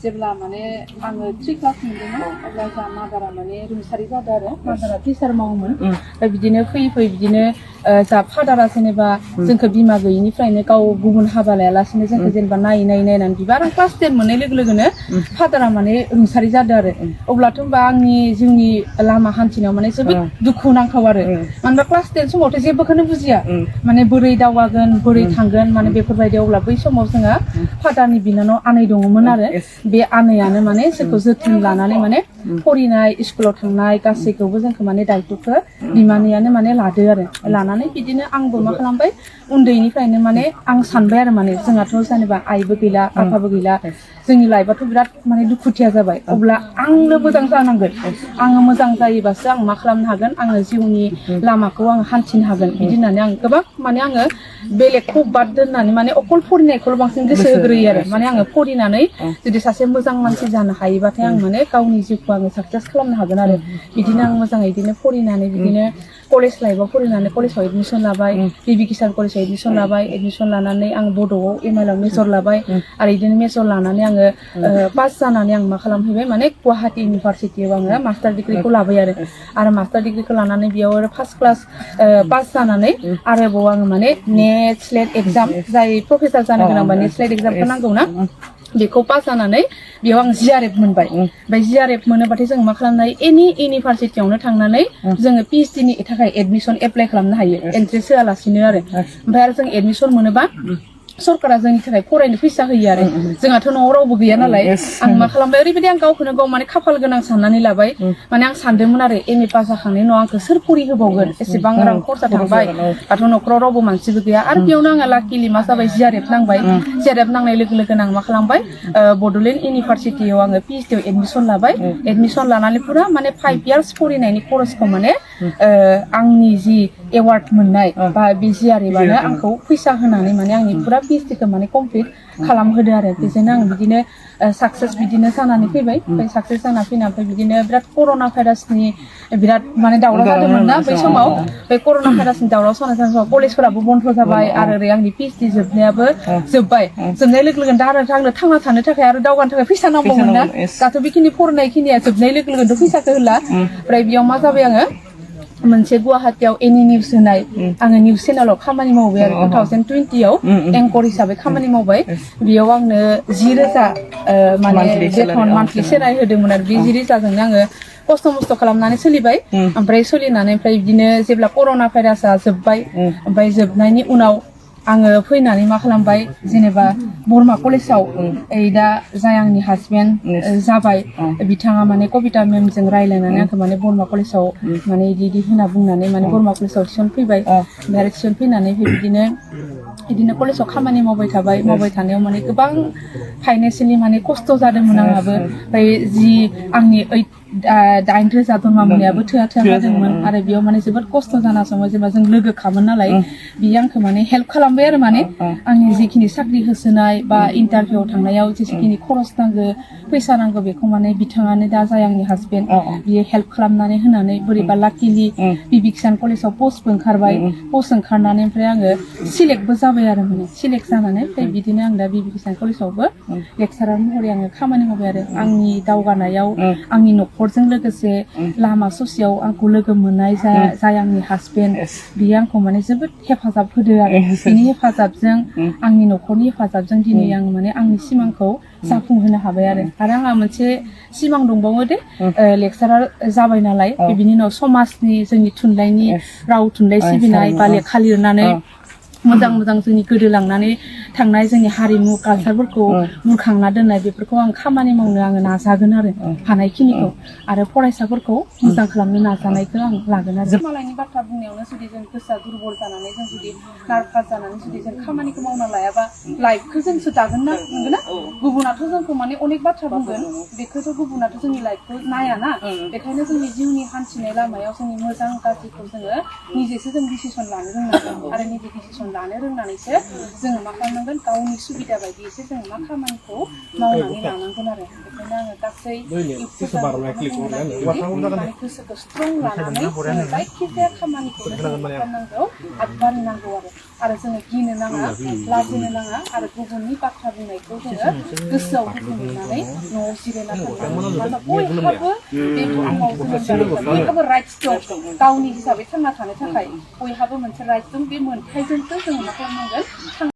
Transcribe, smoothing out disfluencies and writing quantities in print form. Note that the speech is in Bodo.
जेब्ला माने आङो 3 क्लास मोनदोंमोन अब्ला जा मादारा माने रुंसारि जादों आरो मादारा टिचार मावोमोन बिदिनो फैयै फैयै बिदिनो जा फादारा जेनेबा जोंखौ बिमा गैयिनिफ्रायनो गाव गुबुन हाबा लायालासिनो जोंखौ जेनेबा नायनानै बिबार आं क्लास 10 मोननाय लोगो लोगोनो फादारा माने रुंसारि जादों आरो अब्लाथ' होनबा आंनि जिउनि लामा हान्थिनायाव माने जोबोद दुखु नांथाव आरो मानोना क्लास 10 समावथ' जेबोखौनो बुजिया माने बोरै दावगागोन बोरै थांगोन माने बेफोरबायदि अब्ला बै समाव जोंहा फादारनि बिनानाव आनै दङमोन आरो बे आनैयानो माने जोंखौ जोथोन लानानै माने फरिनाय स्कुलाव थांनाय गासैखौबो जोंखौ माने दायित्वखौ बिमानैयानो माने लादो आरो लानानै बिदिनो आंबो मा खालामबाय उन्दैनिफ्रायनो माने आं सानबाय आरो माने जोंहाथ' जेनेबा आइबो गैला आफाबो गैला जोंनि लाइफआथ' बिराद माने दुखुथिया जाबाय अब्ला आंनो मोजां जानांगोन आङो मोजां जायोबासो आं मा खालामनो हागोन आङो जिउनि लामाखौ आङो हान्थिनो हागोन बिदि होननानै आं गोबां माने आङो बेलेगखौ बाद दोननानै माने अकल फरिनायखौल' बांसिन गोसो होग्रोयो आरो माने आङो फरिनानै जुदि सासे मोजां मानसि जानो हायोबाथाय आं माने गावनि जिउखौ आङो साक्सेस खालामनो हागोन आरो बिदिनो आं मोजाङै बिदिनो फरिनानै बिदिनो कलेज लाइफआव फरिनानै कलेजाव एडमिसन लाबाय बिबि किसान कलेजाव एडमिसन लाबाय एडमिसन लानानै आं बड'आव एम आइल आव मेजर लाबाय आरो बिदिनो मेजर लानानै आङो पास जानानै आं मा खालामहैबाय माने गुवाहाटी इउनिभारसिटियाव आङो मास्टार डिग्रिखौ लाबाय आरो मास्टार डिग्रिखौ लानानै बेयाव आरो फार्स्ट क्लास पास जानानै आरोबाव आङो माने नेट स्लेट एग्जाम जाय प्रफेसार जानो गोनांबा नेट स्लेट एग्जामखौ नांगौ ना बेखौ पास जानानै बेयाव आं जिआरएफ मोनबाय ओमफ्राय जिआरएफ मोनोबाथाय जों मा खालामनो हायो एनि इउनिभारसिटियावनो थांनानै जोङो पिएइचडि नि थाखाय एडमिसन एप्लाइ खालामनो हायो एन्ट्रेन्स होआलासिनो ओमफ्राय आरो जों एडमिसन मोनोबा सरकारा जोंनि थाखाय फरायनो फैसा होयो आरो जोंहाथ' न'आव रावबो गैया नालाय आं मा खालामबाय ओरैबायदि आं गावखौनो गाव माने खाफाल गोनां साननानै लाबाय माने आं सानदोंमोन आरो एमए पास जाखांनायनि उनाव आंखौ सोर फरि होबावगोन एसेबां रां खरसा थांबाय दाथ' न'खराव रावबो मानसिबो गैया आरो बेयावनो आङो लाकिलि मा जाबाय जिआरएफ नांबाय जिआरएफ नांनाय लोगो लोगोनो आं मा खालामबाय बड'लेण्ड इउनिभारसिटियाव आङो पिएइचडि आव एडमिसन लाबाय एडमिसन लानानै पुरा माने 5 इयार्स फरायनायनि खरसखौ माने आंनि जि एवार्ड मोननाय बा बे जिआरएफआनो आंखौ फैसा होनानै माने आंनि पुरा पिएइचडि माने कमप्लिट खालामहोदो आरो बेजोंनो आं बिदिनो साक्सेस बिदिनो जानानै फैबाय ओमफ्राय साक्सेस जाना फैना ओमफ्राय बिदिनो बिराद कर'ना भाइरासनि बिराद माने दावराव जादोंमोन ना बै समाव बे कर'ना भाइरासनि दावराव जानाय समाव कलेजफोराबो बन्द जाबाय आरो ओरै आंनि पिएइचडि जोबनायाबो जोब्बाय जोबनाय लोगो लोगोनो दा आरो आंनो थांना थानो थाखाय आरो दावगानो थाखाय फैसा नांबावगोन ना दाथ' बेखिनि फरायनाय खिनिया जोबनाय लोगो लोगोनोथ' फैसाखौ होला ओमफ्राय बेयाव मा जाबाय आङो मोनसे गुवाहाटीयाव एनि निउस होनाय आङो निउस चेनेलाव खामानि मावबाय आरो 2020 आव एंकर हिसाबै खामानि मावबाय बेयाव आंनो 10,000 माने बेथन मान्थलि सेलारि होदोंमोन आरो बे 10,000जोंनो आङो खस्थ' मस्थ' खालामनानै सोलिबाय ओमफ्राय सोलिनानै ओमफ्राय बिदिनो जेब्ला कर'ना भाइरासआ जोब्बाय ओमफ्राय जोबनायनि उनाव आङो फैनानै मा खालामबाय जेनेबा बरमा कलेजाव दा जाय आंनि हासबेन्ड जाबाय बिथाङा माने कबिता मेमजों रायज्लायनानै आंखौ माने बरमा कलेजाव माने इदि होनना बुंनानै माने बरमा कलेजाव थिसनफैबाय ओमफ्राय थिसनफैनानै बिदिनो कलेजाव खामानि मावबाय थानायाव माने गोबां फाइनेन्सियेलि माने खस्थ' जादोंमोन आंहाबो ओमफ्राय जि आंनि 8,000 दरमा मोननायाबो थोआ जादोंमोन आरो बेयाव माने जोबोद खस्थ' जाना समाव जेनेबा जों लोगोखामोन नालाय बियो आंखौ माने हेल्प खालामबाय आरो माने आंनि जिखिनि साख्रि होसोनाय बा इन्टारभिउआव थांनायाव जेसेखिनि खरस नांगौ फैसा नांगौ बेखौ माने बिथाङानो दा जाय आंनि हासबेन्ड बियो हेल्प खालामनानै होनानै बोरैबा लाकिलि बिबि किसान कलेजाव पस्टबो ओंखारबाय पस्ट ओंखारनानै ओमफ्राय आङो सिलेक्टबो जाबाय आरो माने सिलेक्ट जानानै ओमफ्राय बिदिनो आं दा बिबि किसान कलेजावबो लेक्सारार महरै आङो खामानि मावबाय आरो आंनि दावगानायाव आंनि न'खरजों लोगोसे लामा ससेयाव आंखौ लोगो मोननाय जाय आंनि हासबेन्ड बियो आंखौ माने जोबोद हेफाजाब होदो आरो बिनि हेफाजाबजों आंनि न'खरनि हेफाजाबजों दिनै आं माने आंनि सिमांखौ जाफुंहोनो हाबाय आरो आंहा मोनसे सिमां दंबावो दे लेक्सारार जाबाय नालाय बिनि उनाव समाजनि जोंनि थुनलाइनि राव थुनलाइ सिबिनाय बा लेखा लिरनानै मोजां जोंनि गोदोलांनानै थांनाय जोंनि हारिमु कालचारफोरखौ बुरखांना दोननाय बेफोरखौ आं खामानि मावनो आङो नाजागोन आरो हानायखिनिखौ आरो फरायसाफोरखौ मोजां खालामनो नाजानायखौ आं लागोन आरो मालायनि बाथ्रा बुंनायावनो जुदि जों गोसोआ दुरबल जानानै जों जुदि नार्भास जानानै जुदि जों खामानिखौ मावना लायाबा लाइफखौ जोंसो दागोन ना नंगौना गुबुनाथ' जोंखौ माने अनेक बाथ्रा बुंगोन बेखौथ' गुबुनाथ' जोंनि लाइफखौ नायाना बेखायनो जोंनि जिउनि हान्थिनाय लामायाव जोंनि मोजां गाज्रिखौ जोङो निजेसो जों डिसिसन लानो रोंनांगोन आरो निजे डिसिसन लानो रोंनानैसो जोङो मा खालामनांगोन गावनि सुबिदा बायदियैसो जोङो मा खामानिखौ मावनानै लानांगोन आरो बेखायनो आङो गासै माने गोसोखौ स्ट्रं लानानै जोङो जायखिजाया खामानिखौनो जों खालामनांगौ आगबारिनांगौ आरो जोङो गिनो नाङा लाजिनो नाङा आरो गुबुननि बाथ्रा बुंनायखौ जोङो गोसोआव दोननानै न'आव जिरायना थानांगौ मानोना बयहाबो बे बुहुमाव जोनोम जानाय बयहाबो राइट्स दं गावनि हिसाबै थांना थानो थाखाय बयहाबो मोनसे राइट्स दं बे मोनथायजोंसो जोङो मा खालामनांगोन